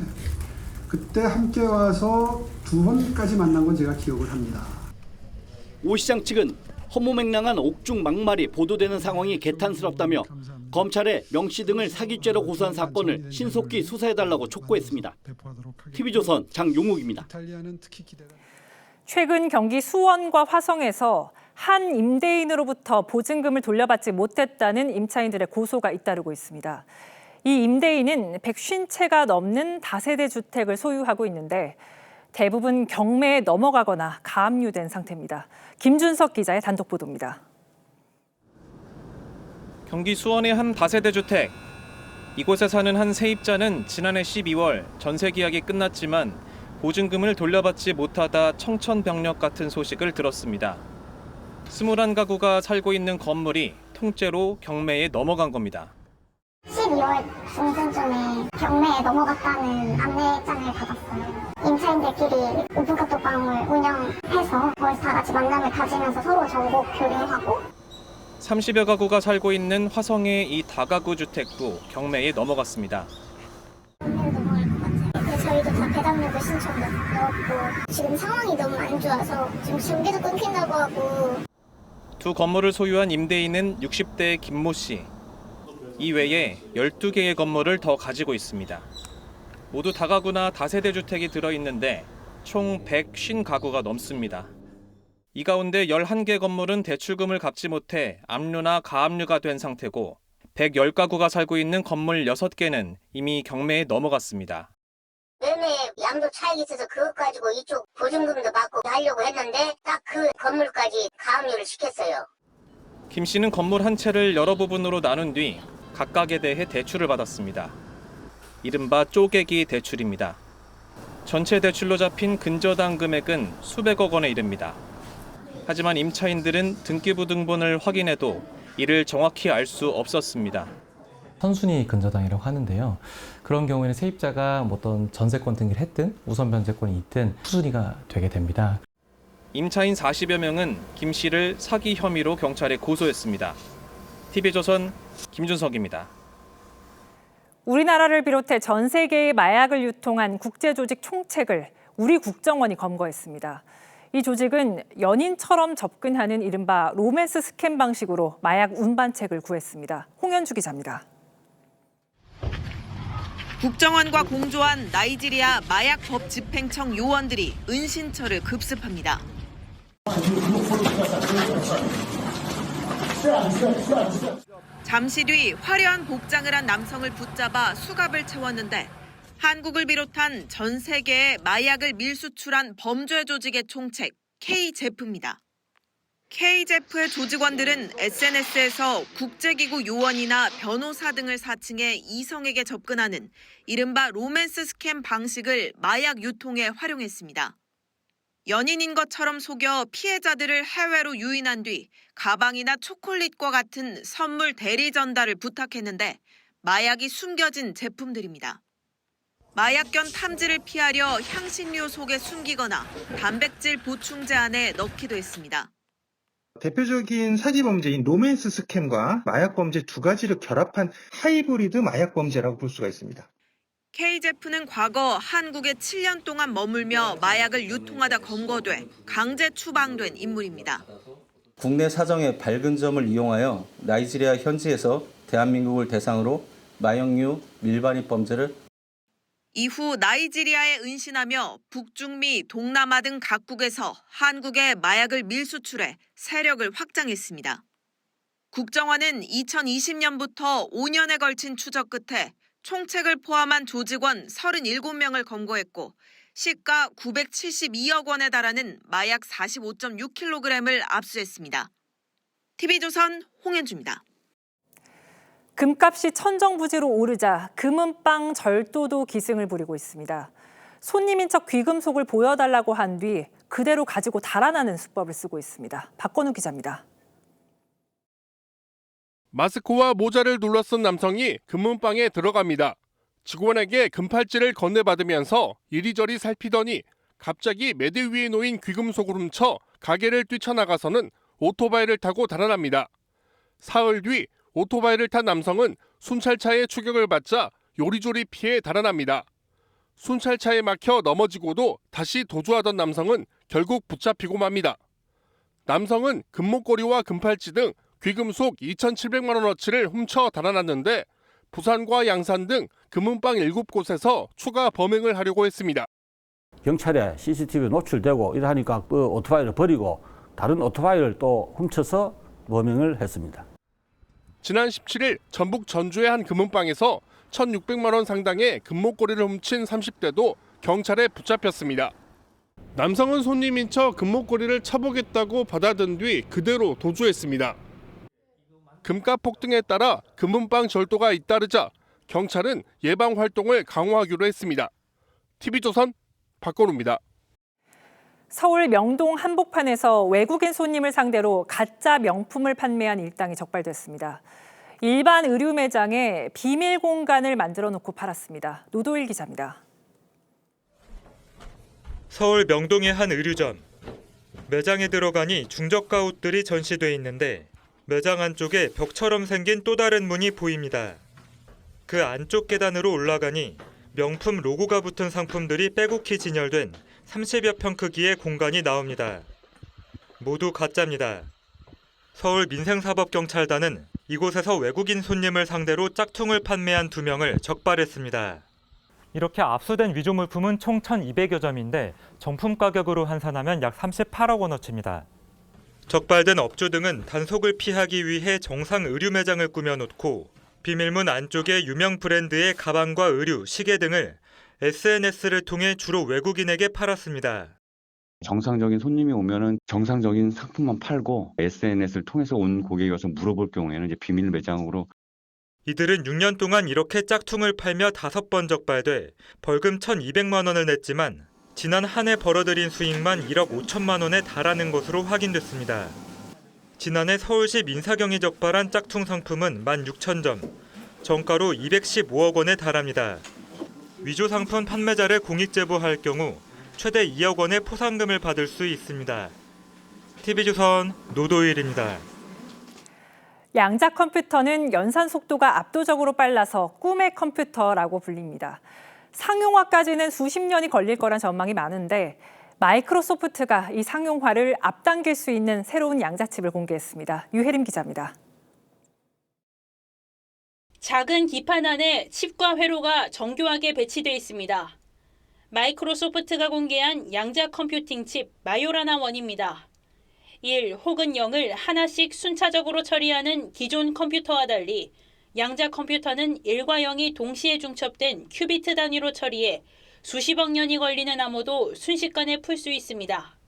그때 함께 와서 2번까지 만난 건 제가 기억을 합니다. 오 시장 측은 허무맹랑한 옥중 막말이 보도되는 상황이 개탄스럽다며 검찰에 명 씨 등을 사기죄로 고소한 사건을 신속히 수사해달라고 촉구했습니다. TV조선 장용욱입니다. 최근 경기 수원과 화성에서 한 임대인으로부터 보증금을 돌려받지 못했다는 임차인들의 고소가 잇따르고 있습니다. 이 임대인은 150채가 넘는 다세대 주택을 소유하고 있는데 대부분 경매에 넘어가거나 가압류된 상태입니다. 김준석 기자의 단독 보도입니다. 경기 수원의 한 다세대 주택. 이곳에 사는 한 세입자는 지난해 12월 전세 계약이 끝났지만 보증금을 돌려받지 못하다 청천벽력 같은 소식을 들었습니다. 21가구가 살고 있는 건물이 통째로 경매에 넘어간 겁니다. 12월 중순쯤에 경매에 넘어갔다는 안내장을 받았어요. 임차인들끼리 오픈카톡방을 운영해서 거기서 다 같이 만남을 가지면서 서로 정보 교류하고 30여 가구가 살고 있는 화성의 이 다가구 주택도 경매에 넘어갔습니다. 저희도 다 배당료도 신청 넣었고 지금 상황이 너무 안 좋아서 지금 전기도 끊긴다고 하고. 두 건물을 소유한 임대인은 60대 김모 씨. 이외에 12개의 건물을 더 가지고 있습니다. 모두 다가구나 다세대 주택이 들어있는데 총 150가구가 넘습니다. 이 가운데 11개 건물은 대출금을 갚지 못해 압류나 가압류가 된 상태고 110가구가 살고 있는 건물 6개는 이미 경매에 넘어갔습니다. 매매 양도 차익이 있어서 그것 가지고 이쪽 보증금도 받고 하려고 했는데 딱 그 건물까지 가압류를 시켰어요. 김 씨는 건물 한 채를 여러 부분으로 나눈 뒤 각각에 대해 대출을 받았습니다. 이른바 쪼개기 대출입니다. 전체 대출로 잡힌 근저당 금액은 수백억 원에 이릅니다. 하지만 임차인들은 등기부등본을 확인해도 이를 정확히 알 수 없었습니다. 선순위 근저당이라고 하는데요. 그런 경우에는 세입자가 어떤 전세권 등기를 했든 우선 변제권이 있든 후순위가 되게 됩니다. 임차인 40여 명은 김 씨를 사기 혐의로 경찰에 고소했습니다. TV조선 김준석입니다. 우리나라를 비롯해 전 세계에 마약을 유통한 국제조직 총책을 우리 국정원이 검거했습니다. 이 조직은 연인처럼 접근하는 이른바 로맨스 스캠 방식으로 마약 운반책을 구했습니다. 홍현주 기자입니다. 국정원과 공조한 나이지리아 마약법 집행청 요원들이 은신처를 급습합니다. 잠시 뒤 화려한 복장을 한 남성을 붙잡아 수갑을 채웠는데 한국을 비롯한 전 세계에 마약을 밀수출한 범죄 조직의 총책 K제프입니다. K제프의 조직원들은 SNS에서 국제기구 요원이나 변호사 등을 사칭해 이성에게 접근하는 이른바 로맨스 스캠 방식을 마약 유통에 활용했습니다. 연인인 것처럼 속여 피해자들을 해외로 유인한 뒤 가방이나 초콜릿과 같은 선물 대리 전달을 부탁했는데 마약이 숨겨진 제품들입니다. 마약견 탐지를 피하려 향신료 속에 숨기거나 단백질 보충제 안에 넣기도 했습니다. 대표적인 사기 범죄인 로맨스 스캠과 마약 범죄 두 가지를 결합한 하이브리드 마약 범죄라고 볼 수가 있습니다. K제프는 과거 한국에 7년 동안 머물며 마약을 유통하다 검거돼 강제 추방된 인물입니다. 국내 사정의 밝은 점을 이용하여 나이지리아 현지에서 대한민국을 대상으로 마약류 밀반입 범죄를 이후 나이지리아에 은신하며 북중미, 동남아 등 각국에서 한국에 마약을 밀수출해 세력을 확장했습니다. 국정원은 2020년부터 5년에 걸친 추적 끝에 총책을 포함한 조직원 37명을 검거했고 시가 972억 원에 달하는 마약 45.6kg을 압수했습니다. TV조선 홍현주입니다. 금값이 천정부지로 오르자 금은방 절도도 기승을 부리고 있습니다. 손님인 척 귀금속을 보여달라고 한 뒤 그대로 가지고 달아나는 수법을 쓰고 있습니다. 박건우 기자입니다. 마스크와 모자를 눌러쓴 남성이 금은방에 들어갑니다. 직원에게 금팔찌를 건네받으면서 이리저리 살피더니 갑자기 매대 위에 놓인 귀금속을 훔쳐 가게를 뛰쳐나가서는 오토바이를 타고 달아납니다. 사흘 뒤 오토바이를 탄 남성은 순찰차의 추격을 받자 요리조리 피해 달아납니다. 순찰차에 막혀 넘어지고도 다시 도주하던 남성은 결국 붙잡히고 맙니다. 남성은 금목걸이와 금팔찌 등 귀금속 2,700만 원어치를 훔쳐 달아났는데 부산과 양산 등 금은방 7곳에서 추가 범행을 하려고 했습니다. 경찰에 CCTV에 노출되고 이러하니까 그 오토바이를 버리고 다른 오토바이를 또 훔쳐서 범행을 했습니다. 지난 17일 전북 전주의 한 금은방에서 1,600만 원 상당의 금목걸이를 훔친 30대도 경찰에 붙잡혔습니다. 남성은 손님인 척 금목걸이를 차보겠다고 받아든 뒤 그대로 도주했습니다. 금값 폭등에 따라 금은방 절도가 잇따르자 경찰은 예방 활동을 강화하기로 했습니다. TV조선 박건우입니다. 서울 명동 한복판에서 외국인 손님을 상대로 가짜 명품을 판매한 일당이 적발됐습니다. 일반 의류 매장에 비밀 공간을 만들어 놓고 팔았습니다. 노도일 기자입니다. 서울 명동의 한 의류점. 매장에 들어가니 중저가 옷들이 전시돼 있는데 매장 안쪽에 벽처럼 생긴 또 다른 문이 보입니다. 그 안쪽 계단으로 올라가니 명품 로고가 붙은 상품들이 빼곡히 진열된 30여 평 크기의 공간이 나옵니다. 모두 가짜입니다. 서울 민생사법경찰단은 이곳에서 외국인 손님을 상대로 짝퉁을 판매한 2명을 적발했습니다. 이렇게 압수된 위조 물품은 총 1,200여 점인데 정품 가격으로 환산하면 약 38억 원어치입니다. 적발된 업주 등은 단속을 피하기 위해 정상 의류 매장을 꾸며놓고 비밀문 안쪽에 유명 브랜드의 가방과 의류, 시계 등을 SNS를 통해 주로 외국인에게 팔았습니다. 정상적인 손님이 오면은 정상적인 상품만 팔고 SNS를 통해서 온 고객이 와서 물어볼 경우에는 이제 비밀 매장으로. 이들은 6년 동안 이렇게 짝퉁을 팔며 5번 적발돼 벌금 1,200만 원을 냈지만 지난 한 해 벌어들인 수익만 1억 5천만 원에 달하는 것으로 확인됐습니다. 지난해 서울시 민사경이 적발한 짝퉁 상품은 16,000점, 정가로 215억 원에 달합니다. 위조 상품 판매자를 공익제보할 경우 최대 2억 원의 포상금을 받을 수 있습니다. TV조선 노도일입니다. 양자 컴퓨터는 연산 속도가 압도적으로 빨라서 꿈의 컴퓨터라고 불립니다. 상용화까지는 수십 년이 걸릴 거란 전망이 많은데 마이크로소프트가 이 상용화를 앞당길 수 있는 새로운 양자칩을 공개했습니다. 유혜림 기자입니다. 작은 기판 안에 칩과 회로가 정교하게 배치돼 있습니다. 마이크로소프트가 공개한 양자 컴퓨팅 칩 마요라나 1입니다. 1 혹은 0을 하나씩 순차적으로 처리하는 기존 컴퓨터와 달리 양자 컴퓨터는 1과 0이 동시에 중첩된 큐비트 단위로 처리해 수십억 년이 걸리는 암호도 순식간에 풀 수 있습니다.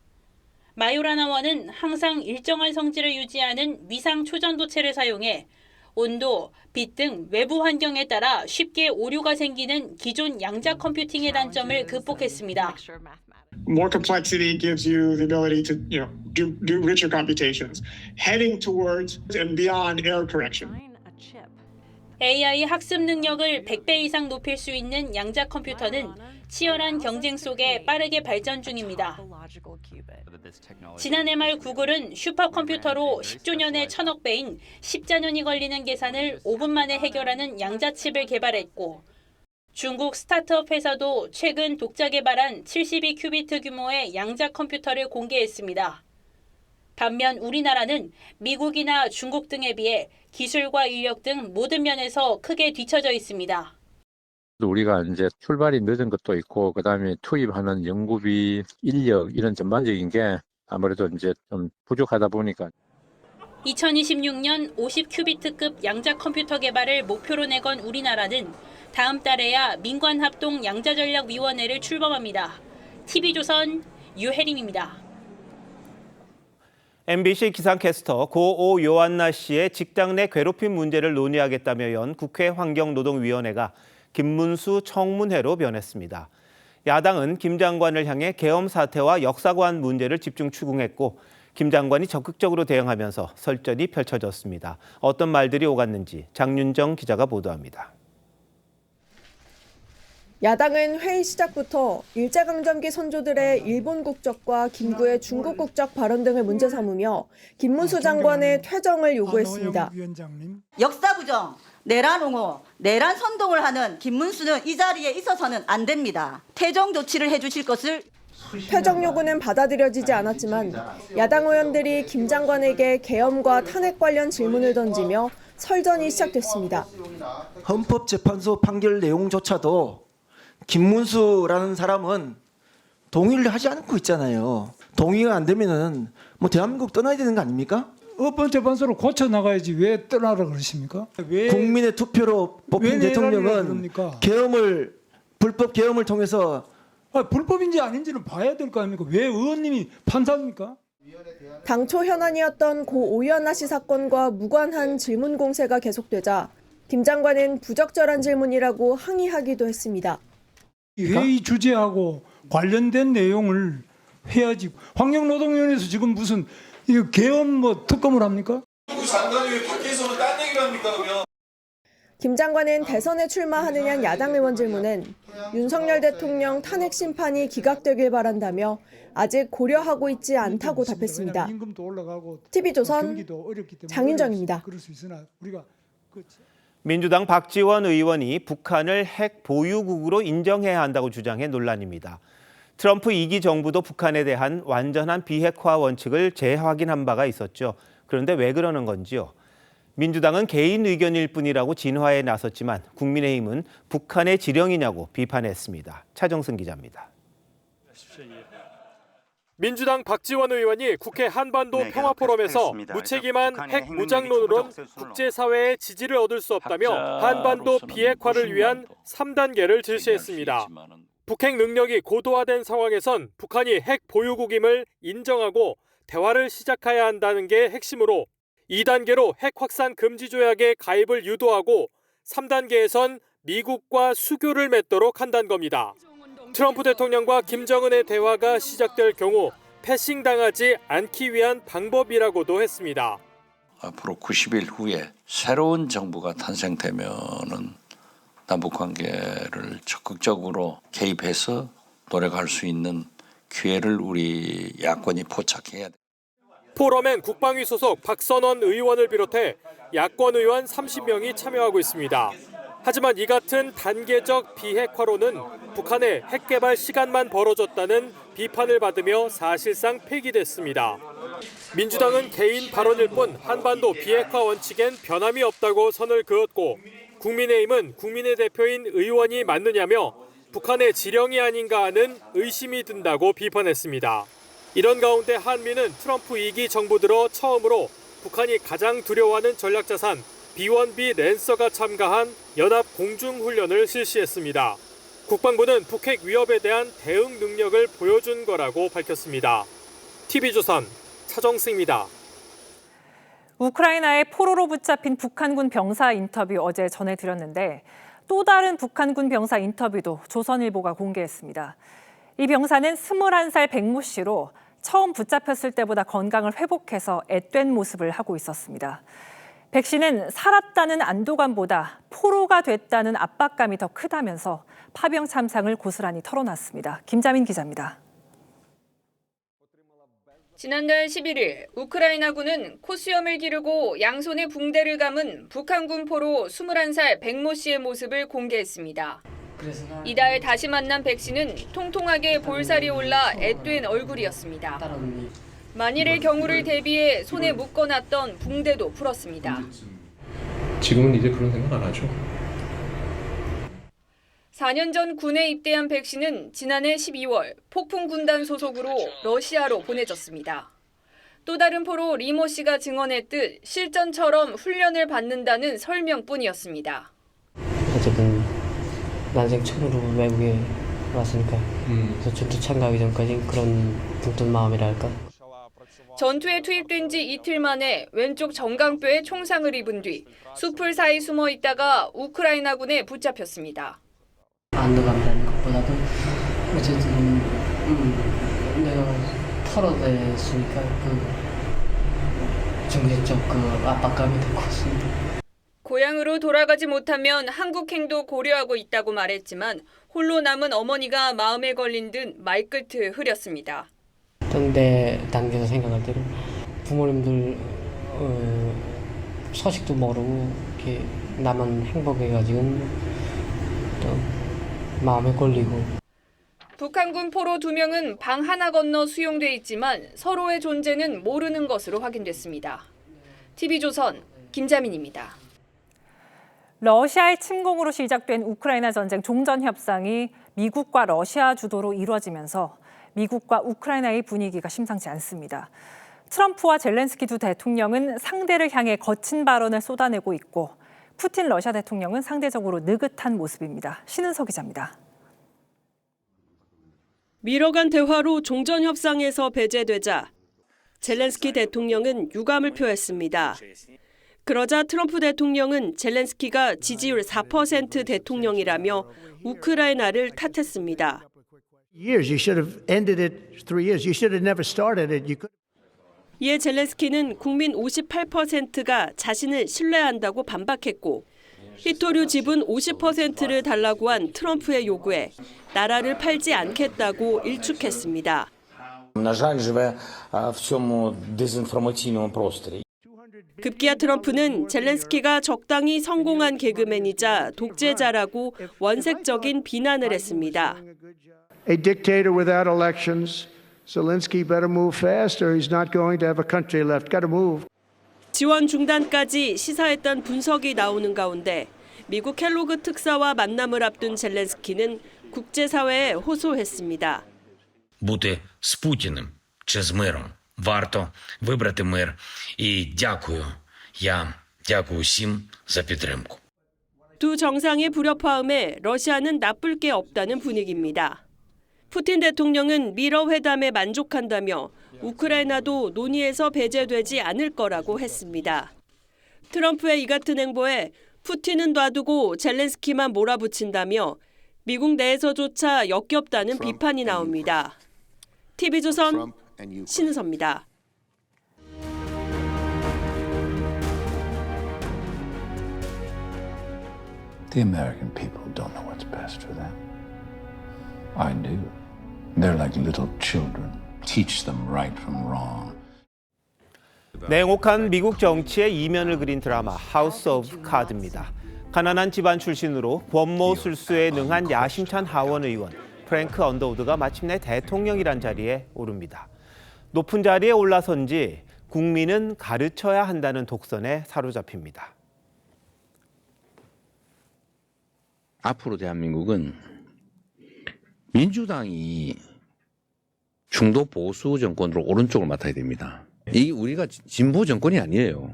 마요라나 1은 항상 일정한 성질을 유지하는 위상 초전도체를 사용해 온도, 빛 등 외부 환경에 따라 쉽게 오류가 생기는 기존 양자 컴퓨팅의 단점을 극복했습니다. More complexity gives you the ability to, do richer computations, heading towards and beyond error correction. AI 학습 능력을 100배 이상 높일 수 있는 양자 컴퓨터는 치열한 경쟁 속에 빠르게 발전 중입니다. 지난해 말 구글은 슈퍼컴퓨터로 10조년의 1,000억 배인 14년이 걸리는 계산을 5분 만에 해결하는 양자칩을 개발했고 중국 스타트업 회사도 최근 독자 개발한 72큐비트 규모의 양자 컴퓨터를 공개했습니다. 반면 우리나라는 미국이나 중국 등에 비해 기술과 인력 등 모든 면에서 크게 뒤처져 있습니다. 우리가 이제 출발이 늦은 것도 있고 그다음에 투입하는 연구비, 인력 이런 전반적인 게 아무래도 이제 좀 부족하다 보니까 2026년 50큐비트급 양자 컴퓨터 개발을 목표로 내건 우리나라는 다음 달에야 민관합동 양자전략위원회를 출범합니다. TV조선 유혜림입니다. MBC 기상캐스터 고오 요한나 씨의 직장 내 괴롭힘 문제를 논의하겠다며 연 국회 환경노동위원회가 김문수 청문회로 변했습니다. 야당은 김 장관을 향해 계엄 사태와 역사관 문제를 집중 추궁했고 김 장관이 적극적으로 대응하면서 설전이 펼쳐졌습니다. 어떤 말들이 오갔는지 장윤정 기자가 보도합니다. 야당은 회의 시작부터 일제강점기 선조들의 일본 국적과 김구의 중국 국적 발언 등을 문제 삼으며 김문수 장관의 퇴정을 요구했습니다. 역사 부정, 내란 옹호, 내란 선동을 하는 김문수는 이 자리에 있어서는 안 됩니다. 퇴정 조치를 해주실 것을. 퇴정 요구는 받아들여지지 않았지만 야당 의원들이 김 장관에게 계엄과 탄핵 관련 질문을 던지며 설전이 시작됐습니다. 헌법재판소 판결 내용조차도 김문수라는 사람은 동의를 하지 않고 있잖아요. 동의가 안 되면은 뭐 대한민국 떠나야 되는 거 아닙니까? 헌법재판소를 고쳐 나가야지 왜 떠나라 그러십니까? 국민의 투표로 뽑힌 대통령은 불법 계엄을 통해서 불법인지 아닌지는 봐야 될 거 아닙니까? 왜 의원님이 판사입니까? 당초 현안이었던 고 오연하 씨 사건과 무관한 질문 공세가 계속되자 김 장관은 부적절한 질문이라고 항의하기도 했습니다. 회의 주제하고 관련된 내용을 해야지. 환경노동위원회에서 지금 무슨 이거 개헌 뭐 특검을 합니까? 장관이 왜 밖에서는 딴 얘기를 합니까 그러면? 김 장관은 대선에 출마하느냐 야당 의원 질문은 윤석열 대통령 탄핵 심판이 기각되길 바란다며 아직 고려하고 있지 않다고 답했습니다. TV조선 장윤정입니다. 민주당 박지원 의원이 북한을 핵 보유국으로 인정해야 한다고 주장해 논란입니다. 트럼프 2기 정부도 북한에 대한 완전한 비핵화 원칙을 재확인한 바가 있었죠. 그런데 왜 그러는 건지요? 민주당은 개인 의견일 뿐이라고 진화에 나섰지만 국민의힘은 북한의 지령이냐고 비판했습니다. 차정승 기자입니다. 민주당 박지원 의원이 국회 한반도 평화포럼에서 무책임한 핵 무장론으론 국제사회의 지지를 얻을 수 없다며 한반도 비핵화를 위한 3단계를 제시했습니다. 북핵 능력이 고도화된 상황에선 북한이 핵 보유국임을 인정하고 대화를 시작해야 한다는 게 핵심으로 2단계로 핵 확산 금지 조약에 가입을 유도하고 3단계에선 미국과 수교를 맺도록 한다는 겁니다. 트럼프 대통령과 김정은의 대화가 시작될 경우 패싱당하지 않기 위한 방법이라고도 했습니다. 앞으로 90일 후에 새로운 정부가 탄생되면은 남북 관계를 적극적으로 개입해서 노력할 수 있는 기회를 우리 야권이 포착해야 돼. 포럼엔 국방위 소속 박선원 의원을 비롯해 야권 의원 30명이 참여하고 있습니다. 하지만 이 같은 단계적 비핵화로는 북한의 핵 개발 시간만 벌어졌다는 비판을 받으며 사실상 폐기됐습니다. 민주당은 개인 발언일 뿐 한반도 비핵화 원칙엔 변함이 없다고 선을 그었고 국민의힘은 국민의 대표인 의원이 맞느냐며 북한의 지령이 아닌가 하는 의심이 든다고 비판했습니다. 이런 가운데 한미는 트럼프 2기 정부 들어 처음으로 북한이 가장 두려워하는 전략자산 B-1B 랜서가 참가한 연합 공중훈련을 실시했습니다. 국방부는 북핵 위협에 대한 대응 능력을 보여준 거라고 밝혔습니다. TV조선 차정승입니다. 우크라이나의 포로로 붙잡힌 북한군 병사 인터뷰 어제 전해드렸는데 또 다른 북한군 병사 인터뷰도 조선일보가 공개했습니다. 이 병사는 21살 백모 씨로 처음 붙잡혔을 때보다 건강을 회복해서 앳된 모습을 하고 있었습니다. 백 씨는 살았다는 안도감보다 포로가 됐다는 압박감이 더 크다면서 파병 참상을 고스란히 털어놨습니다. 김자민 기자입니다. 지난달 11일 우크라이나군은 코수염을 기르고 양손에 붕대를 감은 북한군 포로 21살 백모 씨의 모습을 공개했습니다. 이달 다시 만난 백 씨는 통통하게 볼살이 올라 앳된 얼굴이었습니다. 만일의 경우를 대비해 손에 묶어놨던 붕대도 풀었습니다. 지금은 이제 그런 생각 안 하죠. 4년 전 군에 입대한 백 씨는 지난해 12월 폭풍군단 소속으로 러시아로 보내졌습니다. 또 다른 포로 리모 씨가 증언했듯 실전처럼 훈련을 받는다는 설명뿐이었습니다. 어쨌든 난생 처음으로 외국에 왔으니까 전투 참가하기 전까지 그런 붕뜬 마음이랄까. 전투에 투입된 지 이틀 만에 왼쪽 정강뼈에 총상을 입은 뒤 숲을 사이 숨어 있다가 우크라이나군에 붙잡혔습니다. 안도감이라는 것보다도 어쨌든 내가 털어냈으니까 그 정신적 그 압박감이 더 컸습니다. 고향으로 돌아가지 못하면 한국행도 고려하고 있다고 말했지만 홀로 남은 어머니가 마음에 걸린 듯 말끝을 흐렸습니다. 내 단계에서 생각할 때는 부모님들 소식도 모르고 이렇게 나만 행복해가지고 또 마음에 걸리고. 북한군 포로 2명은 방 하나 건너 수용돼 있지만 서로의 존재는 모르는 것으로 확인됐습니다. TV조선 김자민입니다. 러시아의 침공으로 시작된 우크라이나 전쟁 종전 협상이 미국과 러시아 주도로 이루어지면서 미국과 우크라이나의 분위기가 심상치 않습니다. 트럼프와 젤렌스키 두 대통령은 상대를 향해 거친 발언을 쏟아내고 있고 푸틴 러시아 대통령은 상대적으로 느긋한 모습입니다. 신은서 기자입니다. 미뤄간 대화로 종전 협상에서 배제되자 젤렌스키 대통령은 유감을 표했습니다. 그러자 트럼프 대통령은 젤렌스키가 지지율 4% 대통령이라며 우크라이나를 탓했습니다. years. You should have ended it 3 years. You should have never started it. You could. 이에 젤렌스키는 국민 58%가 자신을 신뢰한다고 반박했고 히토류 지분 50%를 달라고 한 트럼프의 요구에 나라를 팔지 않겠다고 일축했습니다. 급기야 트럼프는 젤렌스키가 적당히 성공한 개그맨이자 독재자라고 원색적인 비난을 했습니다. A dictator without elections. Zelensky better move fast or he's not going to have a country left. Got to move. 지원 중단까지 시사했던 분석이 나오는 가운데 미국 켈로그 특사와 만남을 앞둔 젤렌스키는 국제사회에 호소했습니다. бути з Путіним чи з миром. Варто вибрати мир. І дякую. Я дякую всім за підтримку. 두 정상의 불협화음에 러시아는 나쁠 게 없다는 분위기입니다. 푸틴 대통령은 미러 회담에 만족한다며 우크라이나도 논의에서 배제되지 않을 거라고 했습니다. 트럼프의 이 같은 행보에 푸틴은 놔두고 젤렌스키만 몰아붙인다며 미국 내에서조차 역겹다는 비판이 나옵니다. TV조선 신은서입니다. The American people don't know what's best for them. I do. They're like little children. Teach them right from wrong. 냉혹한 미국 정치의 이면을 그린 드라마 하우스 오브 카드입니다. 가난한 집안 출신으로 권모 술수에 능한 야심찬 하원 의원 프랭크 언더우드가 마침내 대통령이란 자리에 오릅니다. 높은 자리에 올라선지 국민은 가르쳐야 한다는 독선에 사로잡힙니다. 앞으로 대한민국은 민주당이 중도 보수 정권으로 오른쪽을 맡아야 됩니다. 이 우리가 진보 정권이 아니에요.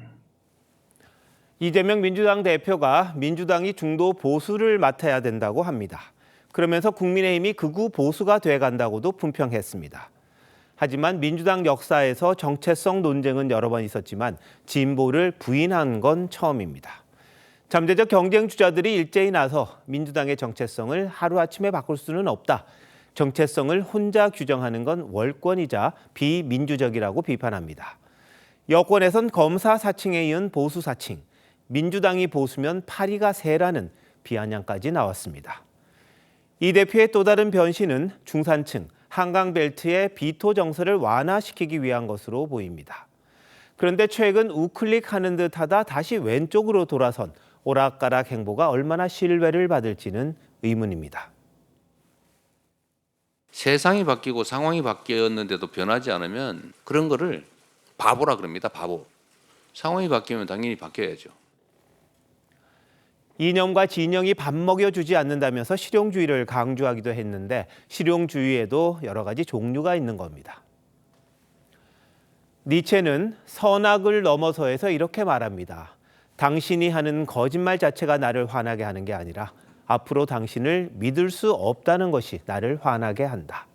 이재명 민주당 대표가 민주당이 중도 보수를 맡아야 된다고 합니다. 그러면서 국민의힘이 극우 보수가 돼간다고도 품평했습니다. 하지만 민주당 역사에서 정체성 논쟁은 여러 번 있었지만 진보를 부인한 건 처음입니다. 잠재적 경쟁 주자들이 일제히 나서 민주당의 정체성을 하루아침에 바꿀 수는 없다. 정체성을 혼자 규정하는 건 월권이자 비민주적이라고 비판합니다. 여권에선 검사 사칭에 이은 보수 사칭, 민주당이 보수면 파리가 새라는 비아냥까지 나왔습니다. 이 대표의 또 다른 변신은 중산층, 한강벨트의 비토 정서를 완화시키기 위한 것으로 보입니다. 그런데 최근 우클릭하는 듯하다 다시 왼쪽으로 돌아선 오락가락 행보가 얼마나 신뢰를 받을지는 의문입니다. 세상이 바뀌고 상황이 바뀌었는데도 변하지 않으면 그런 거를 바보라 그럽니다. 바보. 상황이 바뀌면 당연히 바뀌어야죠. 이념과 진영이 밥 먹여주지 않는다면서 실용주의를 강조하기도 했는데 실용주의에도 여러 가지 종류가 있는 겁니다. 니체는 선악을 넘어서해서 이렇게 말합니다. 당신이 하는 거짓말 자체가 나를 화나게 하는 게 아니라 앞으로 당신을 믿을 수 없다는 것이 나를 화나게 한다.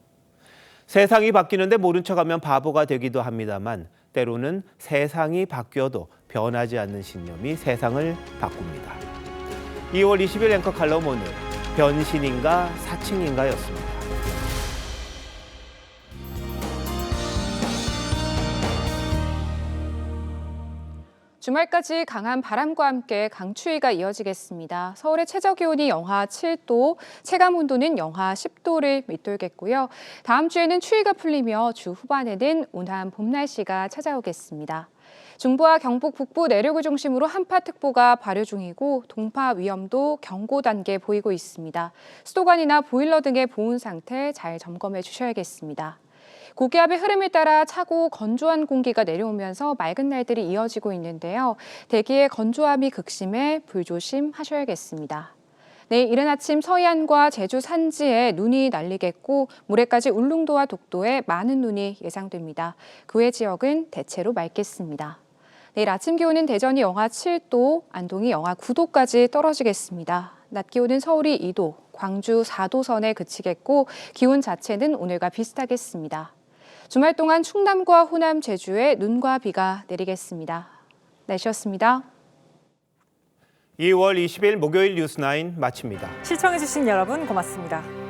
세상이 바뀌는데 모른 척하면 바보가 되기도 합니다만 때로는 세상이 바뀌어도 변하지 않는 신념이 세상을 바꿉니다. 2월 20일 앵커 칼럼 오늘 변신인가 사칭인가였습니다. 주말까지 강한 바람과 함께 강추위가 이어지겠습니다. 서울의 최저기온이 영하 7도, 체감온도는 영하 10도를 밑돌겠고요. 다음 주에는 추위가 풀리며 주 후반에는 온화한 봄 날씨가 찾아오겠습니다. 중부와 경북 북부 내륙을 중심으로 한파특보가 발효 중이고 동파 위험도 경고 단계 보이고 있습니다. 수도관이나 보일러 등의 보온 상태 잘 점검해 주셔야겠습니다. 고기압의 흐름에 따라 차고 건조한 공기가 내려오면서 맑은 날들이 이어지고 있는데요. 대기의 건조함이 극심해 불조심하셔야겠습니다. 내일 이른 아침 서해안과 제주 산지에 눈이 날리겠고 모레까지 울릉도와 독도에 많은 눈이 예상됩니다. 그 외 지역은 대체로 맑겠습니다. 내일 아침 기온은 대전이 영하 7도, 안동이 영하 9도까지 떨어지겠습니다. 낮 기온은 서울이 2도, 광주 4도 선에 그치겠고 기온 자체는 오늘과 비슷하겠습니다. 주말 동안 충남과 호남, 제주에 눈과 비가 내리겠습니다. 날씨였습니다. 2월 20일 목요일 뉴스9 마칩니다. 시청해주신 여러분 고맙습니다.